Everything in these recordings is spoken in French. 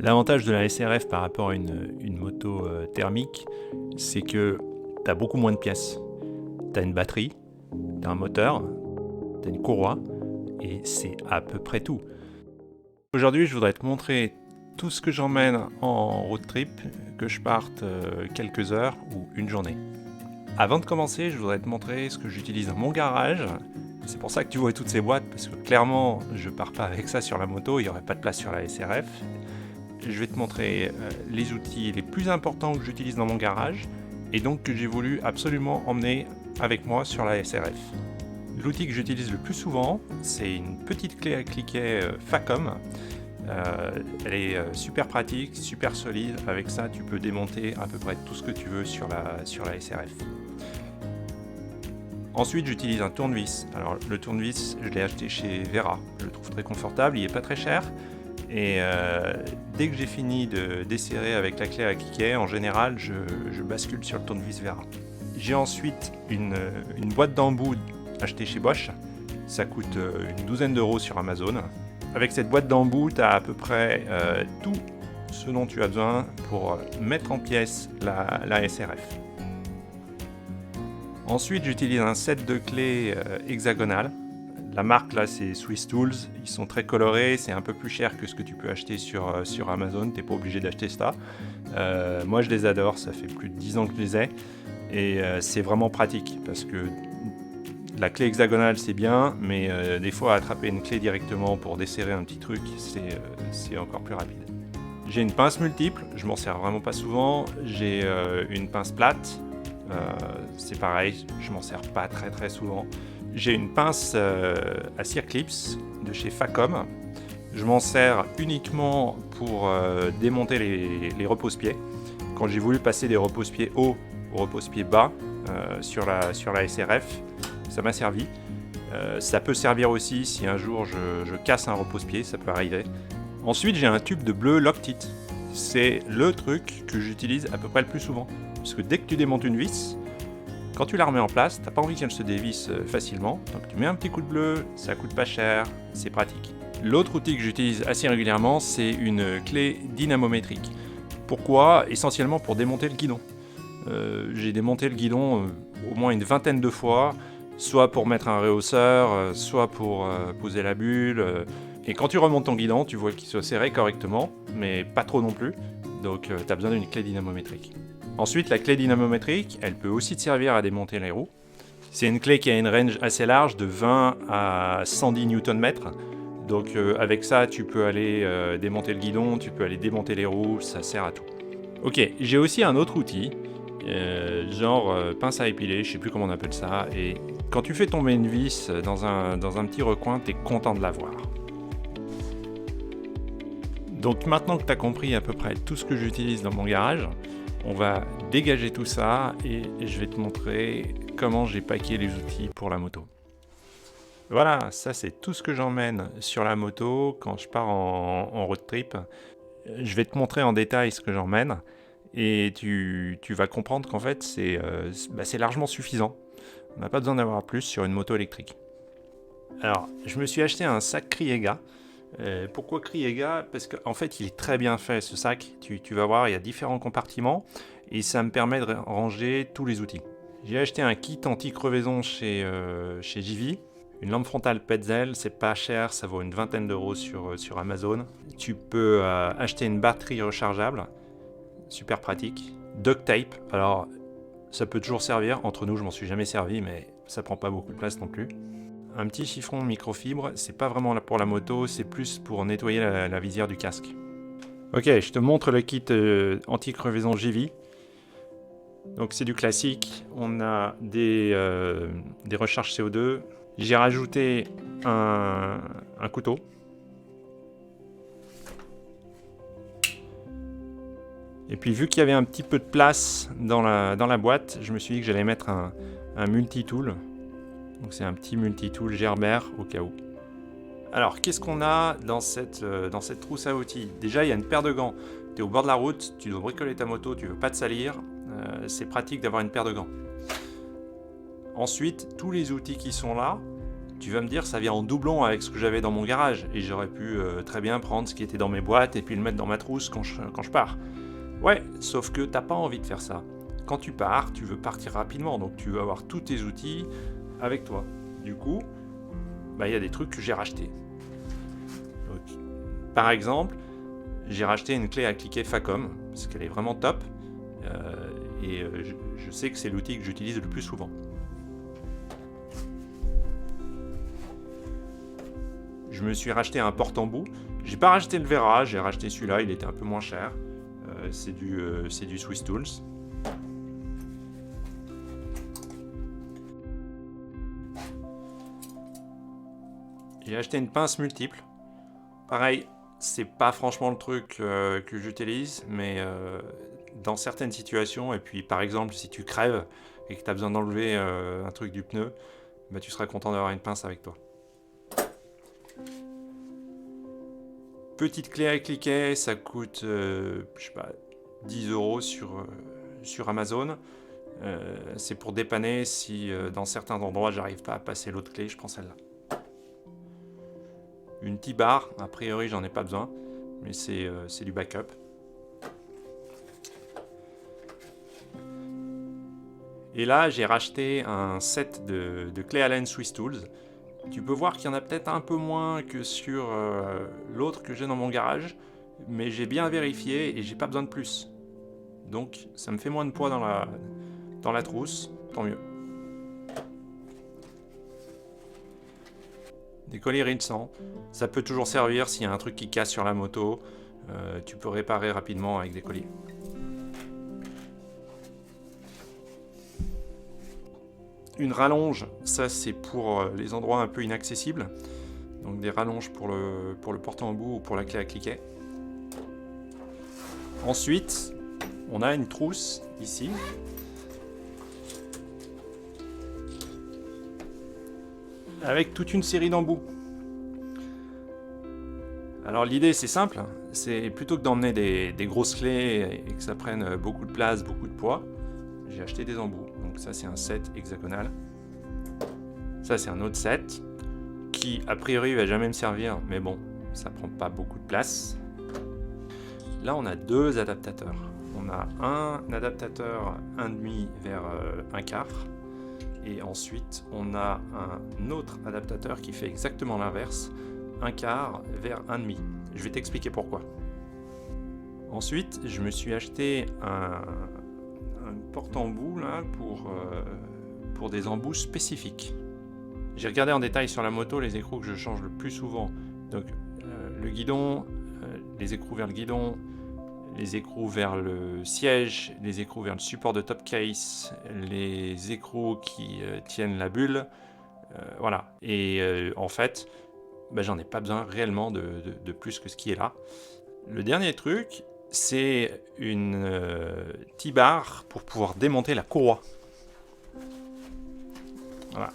L'avantage de la SRF par rapport à une moto thermique, c'est que tu as beaucoup moins de pièces. Tu as une batterie, tu as un moteur, tu as une courroie, et c'est à peu près tout. Aujourd'hui, je voudrais te montrer tout ce que j'emmène en road trip, que je parte quelques heures ou une journée. Avant de commencer, je voudrais te montrer ce que j'utilise dans mon garage. C'est pour ça que tu vois toutes ces boîtes, parce que clairement, je pars pas avec ça sur la moto, il n'y aurait pas de place sur la SRF. Je vais te montrer les outils les plus importants que j'utilise dans mon garage, et donc que j'ai voulu absolument emmener avec moi sur la SRF. L'outil que j'utilise le plus souvent, c'est une petite clé à cliquet Facom. Elle est super pratique, super solide. Avec ça, tu peux démonter à peu près tout ce que tu veux sur la SRF. Ensuite, j'utilise un tournevis. Alors, le tournevis, je l'ai acheté chez Vera. Je le trouve très confortable, il n'est pas très cher. Et dès que j'ai fini de desserrer avec la clé à cliquet, en général, je bascule sur le tournevis Vera. J'ai ensuite une boîte d'embout achetée chez Bosch. Ça coûte une douzaine d'euros sur Amazon. Avec cette boîte d'embout, tu as à peu près tout ce dont tu as besoin pour mettre en pièces la SRF. Ensuite, j'utilise un set de clés hexagonales. La marque là, c'est Swiss Tools. Ils sont très colorés, c'est un peu plus cher que ce que tu peux acheter sur Amazon. T'es pas obligé d'acheter ça. Moi, je les adore. Ça fait plus de 10 ans que je les ai. Et c'est vraiment pratique parce que la clé hexagonale, c'est bien, mais des fois, attraper une clé directement pour desserrer un petit truc, c'est encore plus rapide. J'ai une pince multiple. Je m'en sers vraiment pas souvent. J'ai une pince plate. C'est pareil, je m'en sers pas très souvent. J'ai une pince à circlips de chez Facom. Je m'en sers uniquement pour démonter les repose-pieds. Quand j'ai voulu passer des repose-pieds hauts aux repose-pieds bas sur la SRF, ça m'a servi. Ça peut servir aussi si un jour je casse un repose-pied, ça peut arriver. Ensuite, j'ai un tube de bleu Loctite. C'est le truc que j'utilise à peu près le plus souvent. Parce que dès que tu démontes une vis, quand tu la remets en place, t'as pas envie qu'elle se dévisse facilement. Donc tu mets un petit coup de bleu, ça coûte pas cher, c'est pratique. L'autre outil que j'utilise assez régulièrement, c'est une clé dynamométrique. Pourquoi ? Essentiellement pour démonter le guidon. J'ai démonté le guidon au moins une vingtaine de fois, soit pour mettre un rehausseur, soit pour poser la bulle. Et quand tu remontes ton guidon, tu vois qu'il se serrait correctement, mais pas trop non plus. Donc tu as besoin d'une clé dynamométrique. Ensuite, la clé dynamométrique, elle peut aussi te servir à démonter les roues. C'est une clé qui a une range assez large, de 20 à 110 Nm. Donc avec ça, tu peux aller démonter le guidon, tu peux aller démonter les roues, ça sert à tout. Ok, j'ai aussi un autre outil, genre pince à épiler, je sais plus comment on appelle ça. Et quand tu fais tomber une vis dans un petit recoin, tu es content de l'avoir. Donc maintenant que tu as compris à peu près tout ce que j'utilise dans mon garage, on va dégager tout ça et je vais te montrer comment j'ai packé les outils pour la moto. Voilà, ça c'est tout ce que j'emmène sur la moto quand je pars en road trip. Je vais te montrer en détail ce que j'emmène et tu vas comprendre qu'en fait c'est largement suffisant. On n'a pas besoin d'avoir plus sur une moto électrique. Alors, je me suis acheté un sac Kriega. Pourquoi Kriega ? Parce qu'en fait il est très bien fait ce sac, tu vas voir, il y a différents compartiments et ça me permet de ranger tous les outils. J'ai acheté un kit anti-crevaison chez JV, une lampe frontale Petzl, c'est pas cher, ça vaut une vingtaine d'euros sur Amazon. Tu peux acheter une batterie rechargeable, super pratique. Duct tape, alors ça peut toujours servir, entre nous je m'en suis jamais servi mais ça prend pas beaucoup de place non plus. Un petit chiffon microfibre, c'est pas vraiment pour la moto, c'est plus pour nettoyer la visière du casque. Ok, je te montre le kit anti-crevaison JV. Donc c'est du classique, on a des recharges CO2. J'ai rajouté un couteau. Et puis vu qu'il y avait un petit peu de place dans la boîte, je me suis dit que j'allais mettre un multi-tool. Donc c'est un petit multi-tool Gerber au cas où. Alors qu'est-ce qu'on a dans cette trousse à outils ? Déjà il y a une paire de gants. Tu es au bord de la route, tu dois bricoler ta moto, tu veux pas te salir. C'est pratique d'avoir une paire de gants. Ensuite, tous les outils qui sont là, Tu vas me dire, ça vient en doublon avec ce que j'avais dans mon garage, et j'aurais pu très bien prendre ce qui était dans mes boîtes et puis le mettre dans ma trousse quand je pars. Ouais, sauf que t'as pas envie de faire ça. Quand tu pars, tu veux partir rapidement, donc tu veux avoir tous tes outils avec toi. Du coup, il y a des trucs que j'ai rachetés. Donc, par exemple, j'ai racheté une clé à cliquer Facom, parce qu'elle est vraiment top, et je sais que c'est l'outil que j'utilise le plus souvent. Je me suis racheté un porte-embout. J'ai pas racheté le Vera, j'ai racheté celui-là, il était un peu moins cher. C'est du Swiss Tools. J'ai acheté une pince multiple. Pareil, c'est pas franchement le truc que j'utilise, mais dans certaines situations, et puis par exemple si tu crèves et que tu as besoin d'enlever un truc du pneu, tu seras content d'avoir une pince avec toi. Petite clé à cliquet, ça coûte, je sais pas, 10 € sur Amazon. C'est pour dépanner si dans certains endroits j'arrive pas à passer l'autre clé, je prends celle-là. Une T-bar, a priori j'en ai pas besoin, mais c'est du backup. Et là j'ai racheté un set de clés Allen Swiss Tools. Tu peux voir qu'il y en a peut-être un peu moins que sur l'autre que j'ai dans mon garage, mais j'ai bien vérifié et j'ai pas besoin de plus. Donc ça me fait moins de poids dans la trousse, tant mieux. Des colliers Rinsan, ça peut toujours servir s'il y a un truc qui casse sur la moto, tu peux réparer rapidement avec des colliers. Une rallonge, ça c'est pour les endroits un peu inaccessibles, donc des rallonges pour le porte-embout ou pour la clé à cliquet. Ensuite, on a une trousse ici. Avec toute une série d'embouts. Alors l'idée c'est simple, c'est plutôt que d'emmener des grosses clés et que ça prenne beaucoup de place, beaucoup de poids, j'ai acheté des embouts. Donc ça c'est un set hexagonal. Ça c'est un autre set qui a priori va jamais me servir, mais bon, ça prend pas beaucoup de place. Là on a deux adaptateurs. On a un adaptateur 1,5 vers 1/4. Et ensuite, on a un autre adaptateur qui fait exactement l'inverse, 1/4 vers 1,5. Je vais t'expliquer pourquoi. Ensuite, je me suis acheté un porte-embout là pour des embouts spécifiques. J'ai regardé en détail sur la moto les écrous que je change le plus souvent. Donc le guidon, les écrous vers le guidon, les écrous vers le siège, les écrous vers le support de top case, les écrous qui tiennent la bulle, voilà. Et en fait, j'en ai pas besoin réellement de plus que ce qui est là. Le dernier truc, c'est une T-bar pour pouvoir démonter la courroie. Voilà.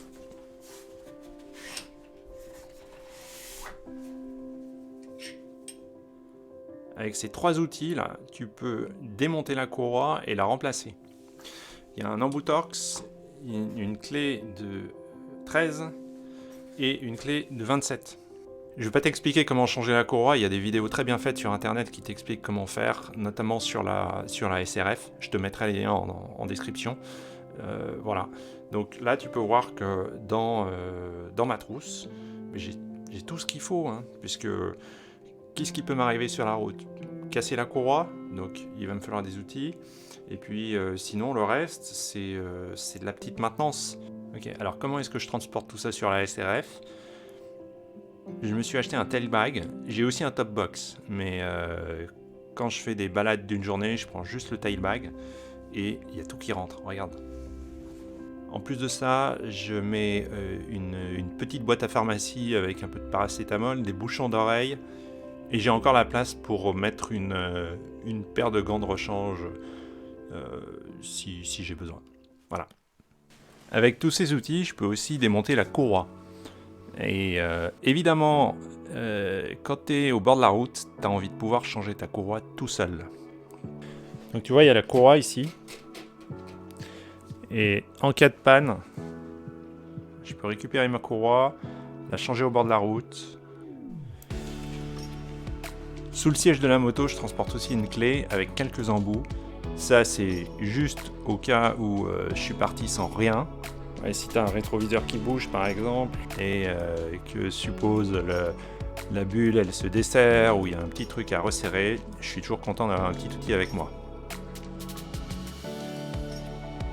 Avec ces trois outils là, tu peux démonter la courroie et la remplacer. Il y a un embout Torx, une clé de 13 et une clé de 27. Je ne vais pas t'expliquer comment changer la courroie, il y a des vidéos très bien faites sur internet qui t'expliquent comment faire, notamment sur la SRF. Je te mettrai les liens en description. Voilà. Donc là, tu peux voir que dans ma trousse, j'ai tout ce qu'il faut, hein, puisque qu'est-ce qui peut m'arriver sur la route? Casser la courroie, donc il va me falloir des outils. Et puis sinon, le reste, c'est de la petite maintenance. Ok, alors comment est-ce que je transporte tout ça sur la SRF? Je me suis acheté un tail bag. J'ai aussi un top box, mais quand je fais des balades d'une journée, je prends juste le tail bag et il y a tout qui rentre. Regarde. En plus de ça, je mets une petite boîte à pharmacie avec un peu de paracétamol, des bouchons d'oreilles. Et j'ai encore la place pour mettre une paire de gants de rechange si j'ai besoin. Voilà. Avec tous ces outils, je peux aussi démonter la courroie. Et évidemment, quand tu es au bord de la route, tu as envie de pouvoir changer ta courroie tout seul. Donc tu vois, il y a la courroie ici. Et en cas de panne, je peux récupérer ma courroie La changer au bord de la route. Sous le siège de la moto, je transporte aussi une clé avec quelques embouts. Ça, c'est juste au cas où je suis parti sans rien. Ouais, si tu as un rétroviseur qui bouge, par exemple, et que suppose la bulle, elle se desserre, ou il y a un petit truc à resserrer, je suis toujours content d'avoir un petit outil avec moi.